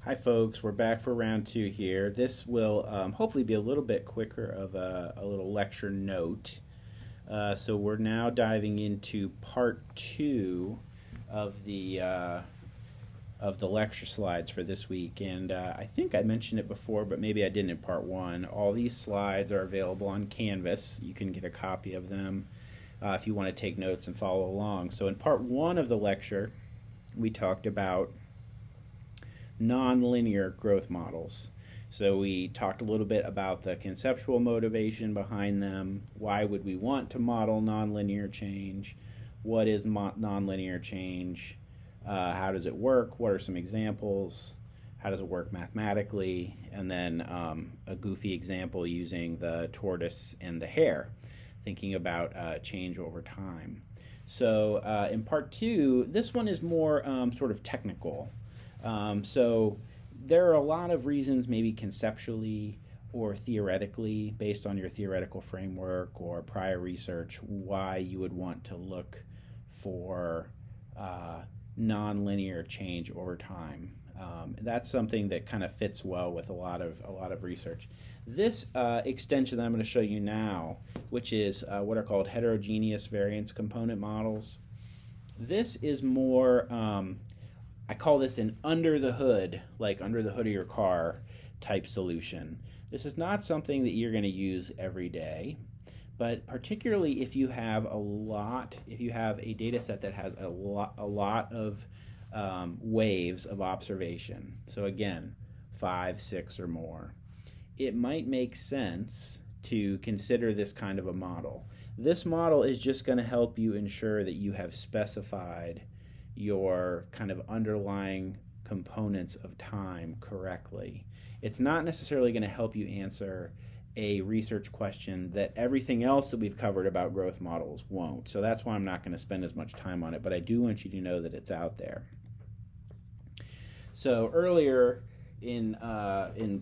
Hi folks, we're back for round 2 here. This will hopefully be a little bit quicker of a little lecture note. So we're now diving into part 2 of the lecture slides for this week. And I think I mentioned it before, but maybe I didn't in part 1. All these slides are available on Canvas. You can get a copy of them if you want to take notes and follow along. So in part 1 of the lecture, we talked about nonlinear growth models. So we talked a little bit about the conceptual motivation behind them. Why would we want to model nonlinear change? What is nonlinear change? How does it work? What are some examples? How does it work mathematically? And then a goofy example using the tortoise and the hare, thinking about change over time. So in part 2, this one is more sort of technical. So there are a lot of reasons, maybe conceptually or theoretically, based on your theoretical framework or prior research, why you would want to look for nonlinear change over time. That's something that kind of fits well with a lot of research. This extension that I'm going to show you now, which is what are called heterogeneous variance component models. This is more I call this an under the hood, like under the hood of your car type solution. This is not something that you're going to use every day, but particularly if you have a data set that has a lot of waves of observation. So again, 5, 6 or more. It might make sense to consider this kind of a model. This model is just going to help you ensure that you have specified your kind of underlying components of time correctly. It's not necessarily going to help you answer a research question that everything else that we've covered about growth models won't. So that's why I'm not going to spend as much time on it, but I do want you to know that it's out there. So earlier in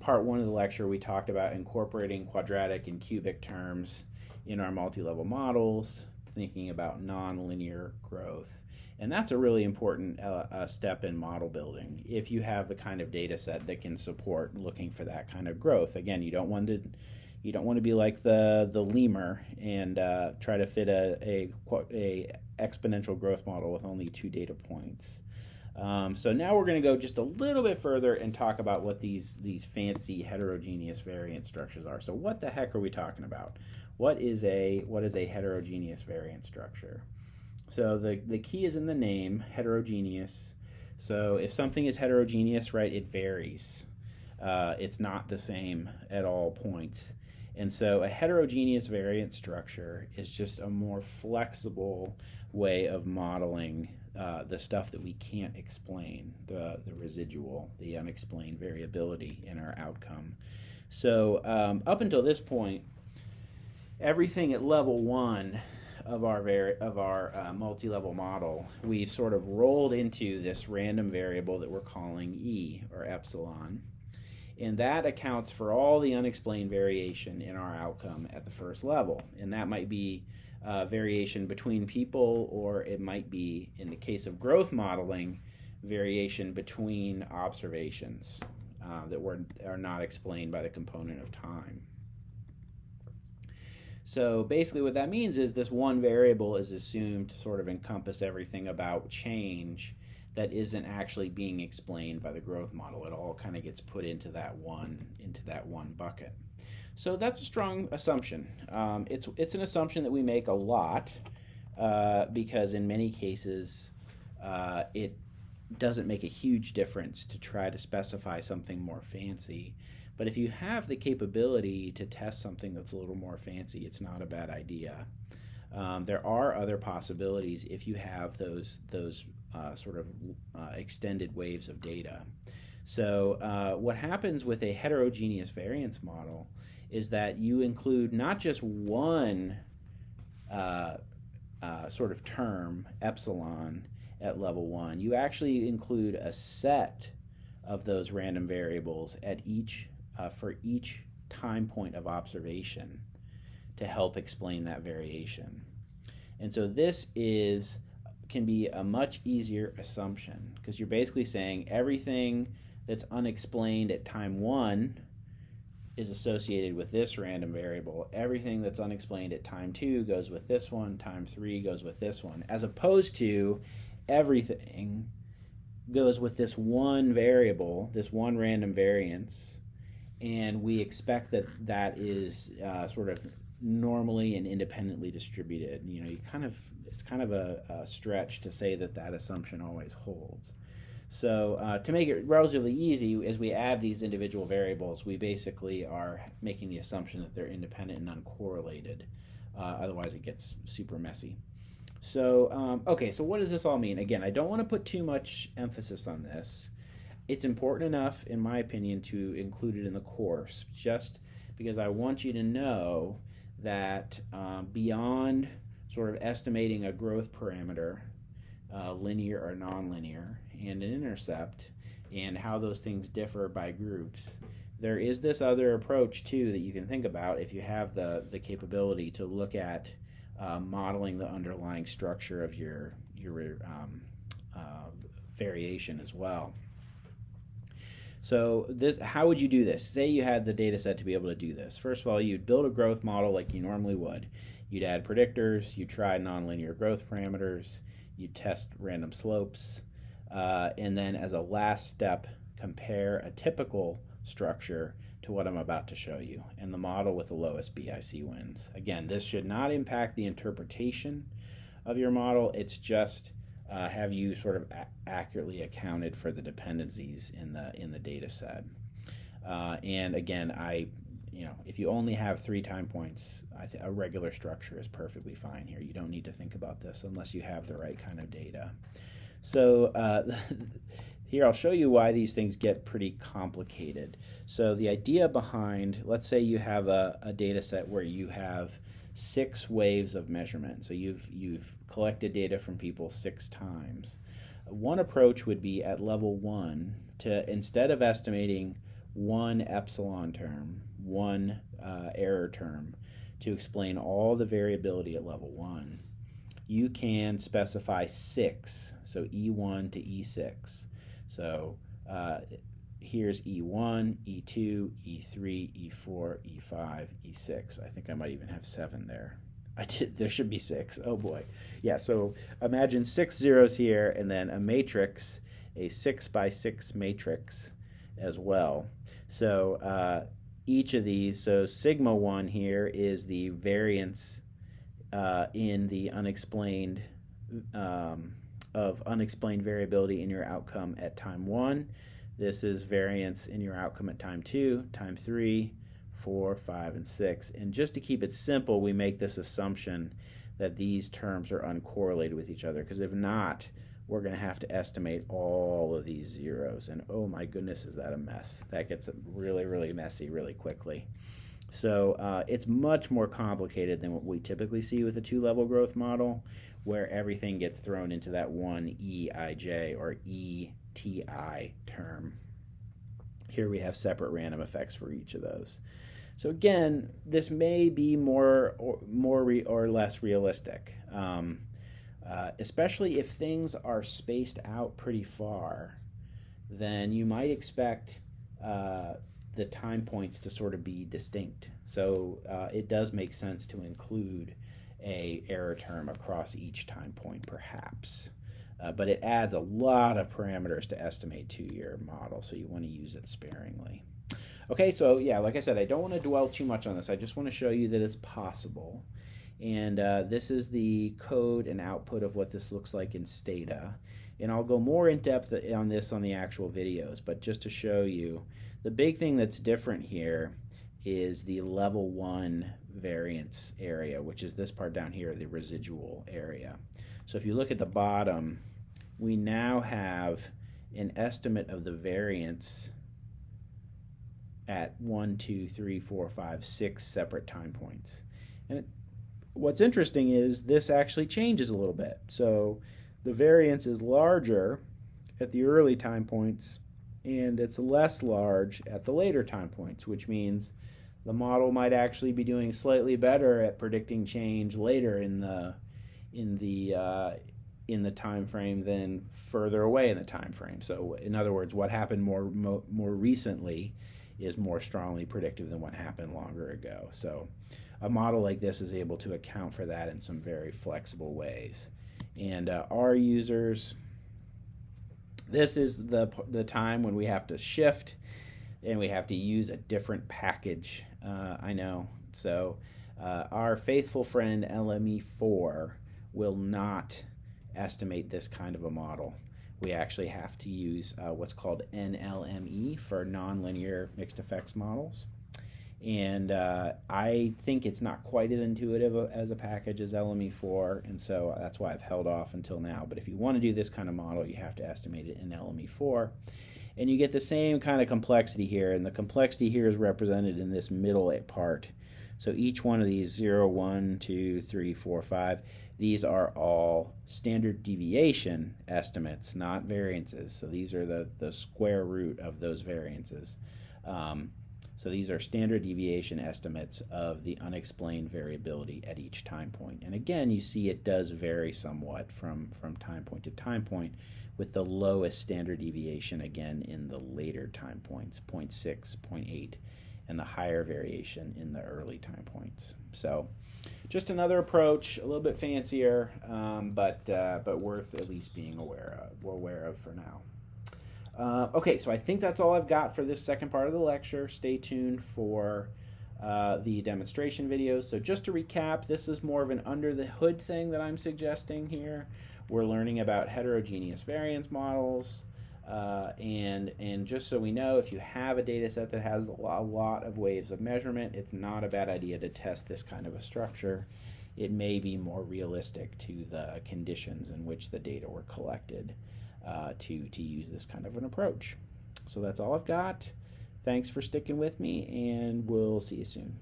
part 1 of the lecture, we talked about incorporating quadratic and cubic terms in our multi-level models, thinking about nonlinear growth. And that's a really important step in model building if you have the kind of data set that can support looking for that kind of growth. Again, you don't want to be like the lemur and try to fit a exponential growth model with only 2 data points. So now we're going to go just a little bit further and talk about what these fancy heterogeneous variance structures are. So what the heck are we talking about? What is a heterogeneous variance structure? So the key is in the name, heterogeneous. So if something is heterogeneous, right, it varies. It's not the same at all points. And so a heterogeneous variance structure is just a more flexible way of modeling the stuff that we can't explain, the residual, the unexplained variability in our outcome. So up until this point, everything at level 1 of our multi-level model, we've sort of rolled into this random variable that we're calling E, or epsilon. And that accounts for all the unexplained variation in our outcome at the first level. And that might be variation between people, or it might be, in the case of growth modeling, variation between observations that are not explained by the component of time. So basically what that means is this one variable is assumed to sort of encompass everything about change that isn't actually being explained by the growth model. It all kind of gets put into that one bucket. So that's a strong assumption. It's an assumption that we make a lot because in many cases it doesn't make a huge difference to try to specify something more fancy. But if you have the capability to test something that's a little more fancy, it's not a bad idea. There are other possibilities if you have those sort of extended waves of data. So what happens with a heterogeneous variance model is that you include not just one sort of term, epsilon, at level 1. You actually include a set of those random variables at for each time point of observation to help explain that variation. And so this can be a much easier assumption because you're basically saying everything that's unexplained at time 1 is associated with this random variable. Everything that's unexplained at time 2 goes with this one, time 3 goes with this one, as opposed to everything goes with this one variable, this one random variance, and we expect that that is sort of normally and independently distributed. You know, it's kind of a stretch to say that that assumption always holds. So to make it relatively easy, as we add these individual variables, we basically are making the assumption that they're independent and uncorrelated. Otherwise, it gets super messy. So, okay, so what does this all mean? Again, I don't want to put too much emphasis on this. It's important enough, in my opinion, to include it in the course, just because I want you to know that beyond sort of estimating a growth parameter, linear or nonlinear, and an intercept, and how those things differ by groups, there is this other approach too that you can think about if you have the capability to look at modeling the underlying structure of your variation as well. So how would you do this? Say you had the data set to be able to do this. First of all, you'd build a growth model like you normally would. You'd add predictors, you'd try nonlinear growth parameters, you'd test random slopes, and then as a last step, compare a typical structure to what I'm about to show you, and the model with the lowest BIC wins. Again, this should not impact the interpretation of your model. It's just have you sort of accurately accounted for the dependencies in the data set. And again, if you only have 3 time points, a regular structure is perfectly fine here. You don't need to think about this unless you have the right kind of data. So here I'll show you why these things get pretty complicated. So the idea behind, let's say you have a data set where you have 6 waves of measurement. So you've collected data from people 6 times. One approach would be at level 1 to, instead of estimating one epsilon term, one error term, to explain all the variability at level 1, you can specify 6, so E1 to E6. So here's E1, E2, E3, E4, E5, E6. I think I might even have 7 there. There should be 6. Oh boy. Yeah, so imagine 6 zeros here, and then a matrix, a 6 by 6 matrix as well. So each of these, so sigma 1 here is the variance in the unexplained of unexplained variability in your outcome at time 1. This is variance in your outcome at time 2, time 3, 4, 5, and 6. And just to keep it simple, we make this assumption that these terms are uncorrelated with each other, because if not, we're going to have to estimate all of these zeros. And oh my goodness, is that a mess. That gets really, really messy really quickly. So it's much more complicated than what we typically see with a 2-level growth model, where everything gets thrown into that one EIJ or ETI term. Here we have separate random effects for each of those. So again, this may be more or less realistic, especially if things are spaced out pretty far. Then you might expect the time points to sort of be distinct. So it does make sense to include a error term across each time point, perhaps. But it adds a lot of parameters to estimate to your model, so you want to use it sparingly. Okay, so yeah, like I said, I don't want to dwell too much on this. I just want to show you that it's possible. And this is the code and output of what this looks like in Stata. And I'll go more in depth on this on the actual videos, but just to show you, the big thing that's different here is the level 1 variance area, which is this part down here, the residual area. So if you look at the bottom, we now have an estimate of the variance at 1, 2, 3, 4, 5, 6 separate time points. And what's interesting is this actually changes a little bit. So the variance is larger at the early time points, and it's less large at the later time points, which means the model might actually be doing slightly better at predicting change later in the in the time frame than further away in the time frame. So in other words, what happened more recently is more strongly predictive than what happened longer ago. So a model like this is able to account for that in some very flexible ways. And our users, this is the time when we have to shift and we have to use a different package. I know. So our faithful friend LME4 will not estimate this kind of a model. We actually have to use what's called NLME for nonlinear mixed effects models. And I think it's not quite as intuitive as a package as LME4, and so that's why I've held off until now. But if you want to do this kind of model, you have to estimate it in LME4. And you get the same kind of complexity here, and the complexity here is represented in this middle part. So each one of these 0, 1, 2, 3, 4, 5, these are all standard deviation estimates, not variances. So these are the square root of those variances. So these are standard deviation estimates of the unexplained variability at each time point. And again, you see it does vary somewhat from time point to time point, with the lowest standard deviation again in the later time points, 0.6, 0.8, and the higher variation in the early time points. So just another approach, a little bit fancier, but worth at least being aware of for now. Okay, so I think that's all I've got for this second part of the lecture. Stay tuned for the demonstration videos. So just to recap, this is more of an under the hood thing that I'm suggesting here. We're learning about heterogeneous variance models, and just so we know, if you have a data set that has a lot of waves of measurement, it's not a bad idea to test this kind of a structure. It may be more realistic to the conditions in which the data were collected to use this kind of an approach. So that's all I've got. Thanks for sticking with me, and we'll see you soon.